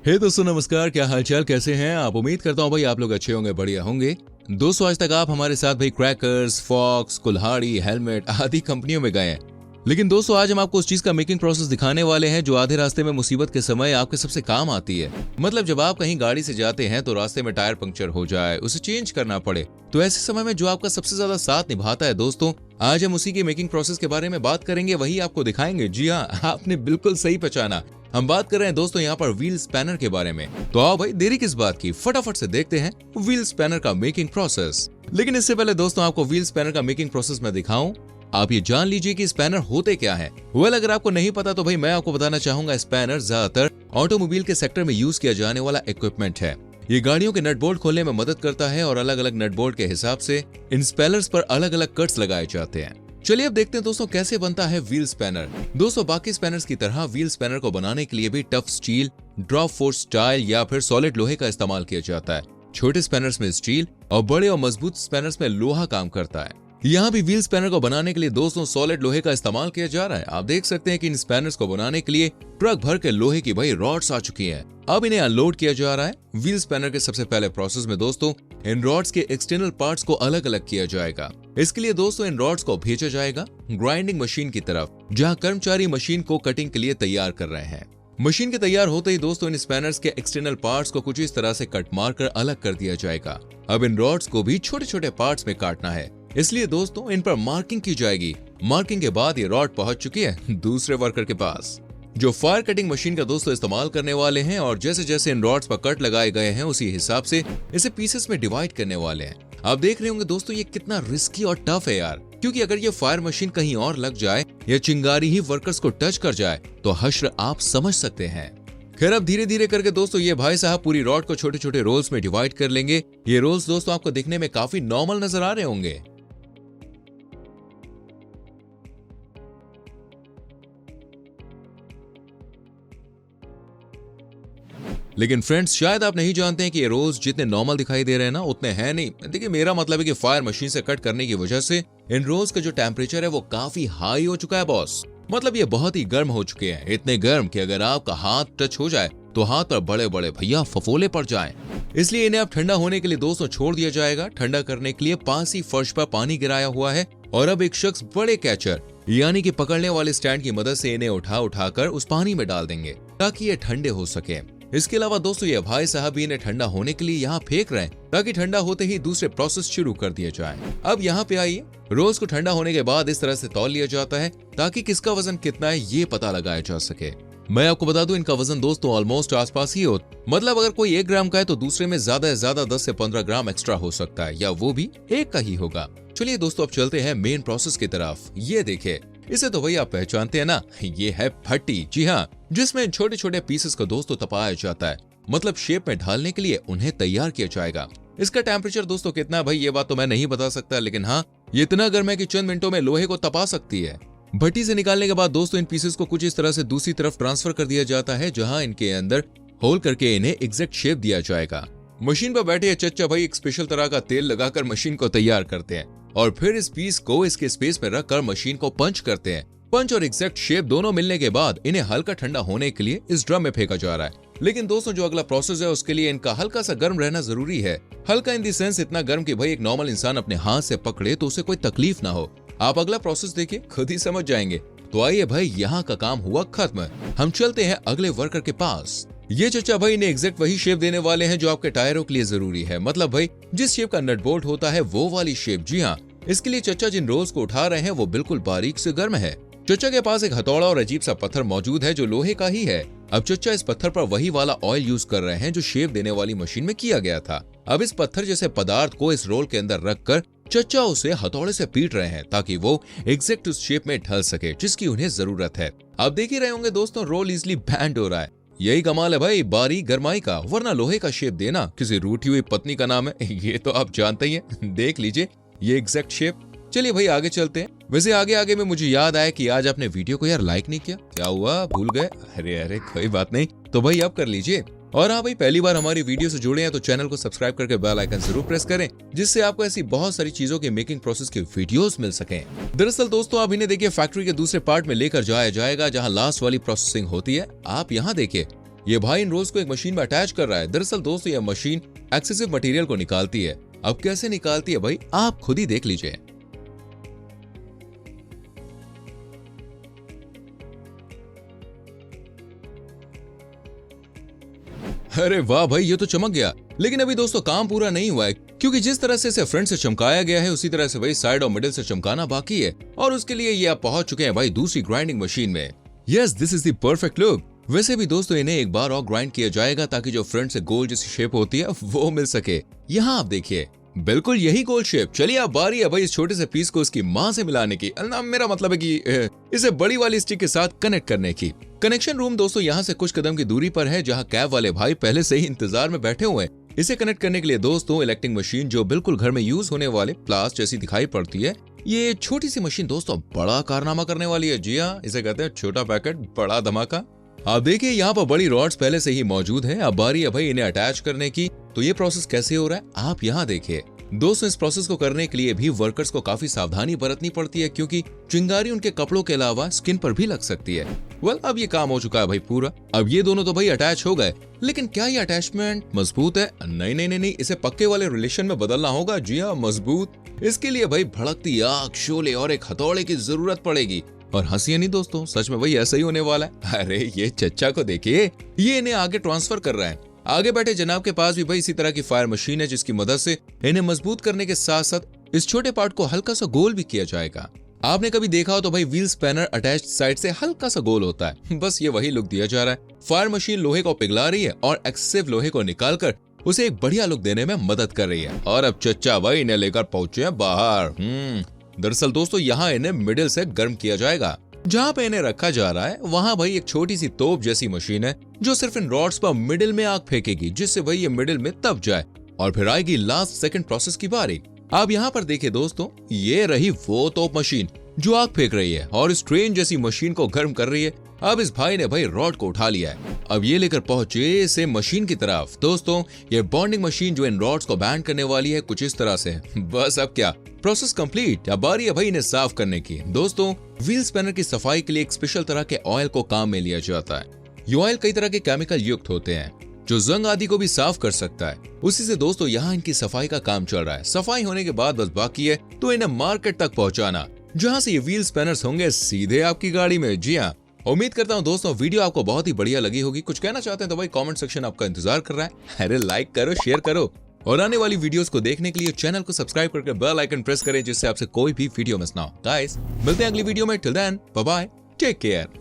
हे दोस्तों नमस्कार, क्या हालचाल, कैसे हैं आप। उम्मीद करता हूं भाई आप लोग अच्छे होंगे, बढ़िया होंगे। दोस्तों आज तक आप हमारे साथ भाई क्रैकर्स, फॉक्स, कुल्हाड़ी, हेलमेट आदि कंपनियों में गए हैं, लेकिन दोस्तों आज हम आपको उस चीज का मेकिंग प्रोसेस दिखाने वाले हैं जो आधे रास्ते में मुसीबत के समय आपके सबसे काम आती है। मतलब जब आप कहीं गाड़ी से जाते हैं तो रास्ते में टायर पंक्चर हो जाए, उसे चेंज करना पड़े, तो ऐसे समय में जो आपका सबसे ज्यादा साथ निभाता है दोस्तों, आज हम उसी के मेकिंग प्रोसेस के बारे में बात करेंगे, वही आपको दिखाएंगे। जी हाँ, आपने बिल्कुल सही पहचाना, हम बात कर रहे हैं दोस्तों यहाँ पर व्हील स्पैनर के बारे में। तो आओ भाई देरी किस बात की, फटाफट से देखते हैं व्हील स्पैनर का मेकिंग प्रोसेस। लेकिन इससे पहले दोस्तों आपको व्हील स्पैनर का मेकिंग प्रोसेस मैं दिखाऊं, आप ये जान लीजिए कि स्पैनर होते क्या हैं। अगर आपको नहीं पता तो भाई मैं आपको बताना चाहूंगा, स्पैनर ज्यादातर ऑटोमोबाइल के सेक्टर में यूज किया जाने वाला इक्विपमेंट है। ये गाड़ियों के नट बोल्ट खोलने में मदद करता है और अलग अलग नट बोल्ट के हिसाब से इन स्पैनर्स पर अलग अलग कट्स लगाए जाते हैं। चलिए अब देखते हैं दोस्तों कैसे बनता है व्हील स्पैनर। दोस्तों बाकी स्पैनर्स की तरह व्हील स्पैनर को बनाने के लिए भी tough steel, drop force style या फिर सॉलिड लोहे का इस्तेमाल किया जाता है। छोटे स्पैनर्स में स्टील और बड़े और मजबूत स्पैनर्स में लोहा काम करता है। यहाँ भी व्हील स्पैनर को बनाने के लिए दोस्तों सॉलिड लोहे का इस्तेमाल किया जा रहा है। आप देख सकते हैं कि इन स्पैनर्स को बनाने के लिए ट्रक भर के लोहे की भाई रॉड्स आ चुकी हैं। अब इन्हें अनलोड किया जा रहा है। व्हील स्पैनर के सबसे पहले प्रोसेस में दोस्तों इन रॉड्स के एक्सटर्नल पार्ट्स को अलग अलग किया जाएगा। इसके लिए दोस्तों इन रॉड्स को भेजा जाएगा ग्राइंडिंग मशीन की तरफ, जहाँ कर्मचारी मशीन को कटिंग के लिए तैयार कर रहे हैं। मशीन के तैयार होते ही दोस्तों इन स्पैनर्स के एक्सटर्नल पार्ट्स को कुछ इस तरह से कट मारकर अलग कर दिया जाएगा। अब इन रॉड्स को भी छोटे छोटे पार्ट्स में काटना है, इसलिए दोस्तों इन पर मार्किंग की जाएगी। मार्किंग के बाद ये रॉड पहुंच चुकी है दूसरे वर्कर के पास, जो फायर कटिंग मशीन का दोस्तों इस्तेमाल करने वाले हैं। और जैसे जैसे इन रॉड्स पर कट लगाए गए हैं उसी हिसाब से इसे पीसेस में डिवाइड करने वाले हैं। आप देख रहे होंगे दोस्तों ये कितना रिस्की और टफ है यार, क्योंकि अगर ये फायर मशीन कहीं और लग जाए या चिंगारी ही वर्कर्स को टच कर जाए तो हश्र आप समझ सकते हैं। खैर अब धीरे धीरे करके दोस्तों ये भाई साहब पूरी रॉड को छोटे छोटे रोल्स में डिवाइड कर लेंगे। ये रोल्स दोस्तों आपको दिखने में काफी नॉर्मल नजर आ रहे होंगे, लेकिन फ्रेंड्स शायद आप नहीं जानते हैं कि ये रोल्स जितने नॉर्मल दिखाई दे रहे हैं ना उतने हैं नहीं। देखिए मेरा मतलब है कि फायर मशीन से कट करने की वजह से इन रोल्स का जो टेम्परेचर है वो काफी हाई हो चुका है बॉस। मतलब ये बहुत ही गर्म हो चुके हैं, इतने गर्म कि अगर आपका हाथ टच हो जाए तो हाथ पर बड़े बड़े भैया फफोले पड़ जाएं। इसलिए इन्हें अब ठंडा होने के लिए दोस्तों छोड़ दिया जाएगा। ठंडा करने के लिए पास ही फर्श पर पानी गिराया हुआ है और अब एक शख्स बड़े कैचर यानी कि पकड़ने वाले स्टैंड की मदद से इन्हें उठाकर उस पानी में डाल देंगे ताकि ये ठंडे हो सके। इसके अलावा दोस्तों ये भाई साहब भी इन्हें ठंडा होने के लिए यहाँ फेंक रहे हैं ताकि ठंडा होते ही दूसरे प्रोसेस शुरू कर दिया जाए। अब यहाँ पे आइए, रोज को ठंडा होने के बाद इस तरह से तौल लिया जाता है ताकि किसका वजन कितना है ये पता लगाया जा सके। मैं आपको बता दूं इनका वजन दोस्तों ऑलमोस्ट आसपास ही हो, मतलब अगर कोई 1 ग्राम का है तो दूसरे में ज्यादा से ज्यादा 10 से 15 ग्राम एक्स्ट्रा हो सकता है, या वो भी एक का ही होगा। चलिए दोस्तों अब चलते हैं मेन प्रोसेस की तरफ। ये देखिए, इसे तो भाई आप पहचानते हैं ना, ये है भट्टी। जी हाँ, जिसमें छोटे छोटे पीसेस को दोस्तों तपाया जाता है, मतलब शेप में ढालने के लिए उन्हें तैयार किया जाएगा। इसका टेम्परेचर दोस्तों कितना भाई ये बात तो मैं नहीं बता सकता, लेकिन हाँ ये इतना गर्म है कि चंद मिनटों में लोहे को तपा सकती है। भट्टी से निकालने के बाद दोस्तों इन पीसेस को कुछ इस तरह से दूसरी तरफ ट्रांसफर कर दिया जाता है, जहां इनके अंदर होल करके इन्हें एग्जैक्ट शेप दिया जाएगा। मशीन पर बैठे चच्चा भाई एक स्पेशल तरह का तेल लगाकर मशीन को तैयार करते हैं और फिर इस पीस को इसके स्पेस में रखकर मशीन को पंच करते हैं। पंच और एग्जैक्ट शेप दोनों मिलने के बाद इन्हें हल्का ठंडा होने के लिए इस ड्रम में फेंका जा रहा है। लेकिन दोस्तों जो अगला प्रोसेस है उसके लिए इनका हल्का सा गर्म रहना जरूरी है। हल्का इन दी सेंस इतना गर्म कि भाई एक नॉर्मल इंसान अपने हाथ से पकड़े तो उसे कोई तकलीफ ना हो। आप अगला प्रोसेस देखिए, खुद ही समझ जाएंगे। तो आइए भाई यहाँ का काम हुआ खत्म, हम चलते हैं अगले वर्कर के पास। ये चचा भाई ने एग्जैक्ट वही शेप देने वाले हैं जो आपके टायरों के लिए जरूरी है, मतलब भाई जिस शेप का नट बोल्ट होता है वो वाली शेप। जी हाँ, इसके लिए चचा जिन रोल्स को उठा रहे हैं वो बिल्कुल बारीक से गर्म है। चचा के पास एक हथौड़ा और अजीब सा पत्थर मौजूद है जो लोहे का ही है। अब चचा इस पत्थर पर वही वाला ऑयल यूज कर रहे हैं जो शेप देने वाली मशीन में किया गया था। अब इस पत्थर जैसे पदार्थ को इस रोल के अंदर रखकर चचा उसे हथौड़े से पीट रहे हैं ताकि वो एग्जैक्ट उस शेप में ढल सके जिसकी उन्हें जरूरत है। आप देख ही रहे होंगे दोस्तों रोल इजिली बैंड हो रहा है। यही कमाल है भाई बारीक गरमाई का, वरना लोहे का शेप देना किसी रूठी हुई पत्नी का नाम है, ये तो आप जानते ही हैं। देख लीजिए ये एग्जैक्ट शेप। चलिए भाई आगे चलते हैं। वैसे आगे आगे में मुझे याद आया कि आज आपने वीडियो को यार लाइक नहीं किया, क्या हुआ भूल गए? अरे कोई बात नहीं, तो भाई अब कर लीजिए। और हाँ भाई पहली बार हमारी वीडियो से जुड़े हैं तो चैनल को सब्सक्राइब करके बेल आइकन जरूर प्रेस करें, जिससे आपको ऐसी बहुत सारी चीजों के मेकिंग प्रोसेस की वीडियोस मिल सकें। दरअसल दोस्तों आप इन्हें देखिए फैक्ट्री के दूसरे पार्ट में लेकर जाया जाएगा जहां लास्ट वाली प्रोसेसिंग होती है। आप यहाँ देखिए ये भाई इन रोल्स को एक मशीन में अटैच कर रहा है। दरअसल दोस्तों यह मशीन एक्सेसिव मटेरियल को निकालती है। अब कैसे निकालती है भाई आप खुद ही देख लीजिए। अरे वाह भाई, ये तो चमक गया। लेकिन अभी दोस्तों काम पूरा नहीं हुआ है, क्योंकि जिस तरह से इसे फ्रंट से चमकाया गया है उसी तरह से भाई साइड और मिडिल से चमकाना बाकी है। और उसके लिए ये आप पहुंच चुके हैं भाई दूसरी ग्राइंडिंग मशीन में। Yes, this is the perfect look. वैसे भी दोस्तों इन्हें एक बार और ग्राइंड किया जाएगा ताकि जो फ्रंट से गोल जैसी शेप होती है वो मिल सके। यहाँ आप देखिए, बिल्कुल यही गोल शेप। चलिए अब बारी है भाई इस छोटे से पीस को उसकी मां से मिलाने की। मेरा मतलब है कि इसे बड़ी वाली स्टिक के साथ कनेक्ट करने की। कनेक्शन रूम दोस्तों यहाँ से कुछ कदम की दूरी पर है, जहाँ कैब वाले भाई पहले से ही इंतजार में बैठे हुए हैं। इसे कनेक्ट करने के लिए दोस्तों इलेक्ट्रिक मशीन जो बिल्कुल घर में यूज होने वाले प्लास जैसी दिखाई पड़ती है। ये छोटी सी मशीन दोस्तों बड़ा कारनामा करने वाली है। जी हाँ, इसे कहते हैं छोटा पैकेट बड़ा धमाका। आप देखिए यहाँ पर बड़ी रॉड्स पहले से ही मौजूद है। अब बारी है भाई इन्हें अटैच करने की। तो ये प्रोसेस कैसे हो रहा है आप यहाँ देखिए। दोस्तों इस प्रोसेस को करने के लिए भी वर्कर्स को काफी सावधानी बरतनी पड़ती है, क्योंकि चिंगारी उनके कपड़ों के अलावा स्किन पर भी लग सकती है। अब ये काम हो चुका है भाई पूरा। अब ये दोनों तो भाई अटैच हो गए, लेकिन क्या ये अटैचमेंट मजबूत है? नहीं, इसे पक्के वाले रिलेशन में बदलना होगा। जी हाँ, मजबूत। इसके लिए भाई भड़कती आग, शोले और एक हथौड़े की जरूरत पड़ेगी। और हंसिए नहीं दोस्तों, सच में भाई ऐसा ही होने वाला है। अरे ये चच्चा को देखिए, ये इन्हें आगे ट्रांसफर कर रहा है। आगे बैठे जनाब के पास भी भाई इसी तरह की फायर मशीन है, जिसकी मदद से इन्हें मजबूत करने के साथ साथ इस छोटे पार्ट को हल्का सा गोल भी किया जाएगा। आपने कभी देखा हो तो भाई व्हील स्पैनर अटैच्ड साइड से हल्का सा गोल होता है। बस ये वही लुक दिया जा रहा है। फायर मशीन लोहे को पिघला रही है और एक्सेसिव लोहे को निकालकर उसे एक बढ़िया लुक देने में मदद कर रही है। और अब चच्चा भाई इन्हें लेकर पहुंचे हैं बाहर। दरअसल दोस्तों यहाँ इन्हें मिडिल से गर्म किया जाएगा। जहाँ पे इन्हें रखा जा रहा है वहाँ भाई एक छोटी सी तोप जैसी मशीन है, जो सिर्फ इन रॉड्स पर मिडिल में आग फेंकेगी, जिससे भाई ये मिडिल में तप जाए। और फिर आएगी लास्ट सेकंड प्रोसेस की बारी। आप यहाँ पर देखिए दोस्तों, ये रही वो तोप मशीन जो आग फेंक रही है और इस ट्रेन जैसी मशीन को गर्म कर रही है। अब इस भाई ने भाई रॉड को उठा लिया है। अब ये लेकर पहुंचे इसे मशीन की तरफ। दोस्तों ये बॉन्डिंग मशीन जो इन रॉड्स को बैंड करने वाली है कुछ इस तरह से। बस अब क्या, प्रोसेस कंप्लीट। अब बारी है भाई इन्हें साफ करने की। दोस्तों व्हील स्पैनर की सफाई के लिए एक स्पेशल तरह के ऑयल को काम में लिया जाता है। ये ऑयल कई तरह के केमिकल युक्त होते हैं जो जंग आदि को भी साफ कर सकता है। उसी से दोस्तों यहाँ इनकी सफाई का काम चल रहा है। सफाई होने के बाद बस बाकी है तो इन्हें मार्केट तक पहुंचाना, जहाँ से ये व्हील स्पैनर्स होंगे सीधे आपकी गाड़ी में। जी हाँ, उम्मीद करता हूँ दोस्तों वीडियो आपको बहुत ही बढ़िया लगी होगी। कुछ कहना चाहते हैं तो भाई कमेंट सेक्शन आपका इंतजार कर रहा है। अरे लाइक करो, शेयर करो और आने वाली वीडियोस को देखने के लिए चैनल को सब्सक्राइब करके बेल आइकन प्रेस करें, जिससे आपसे कोई भी वीडियो मिस ना हो। गाइस मिलते हैं अगली वीडियो में। Till then bye bye, take care.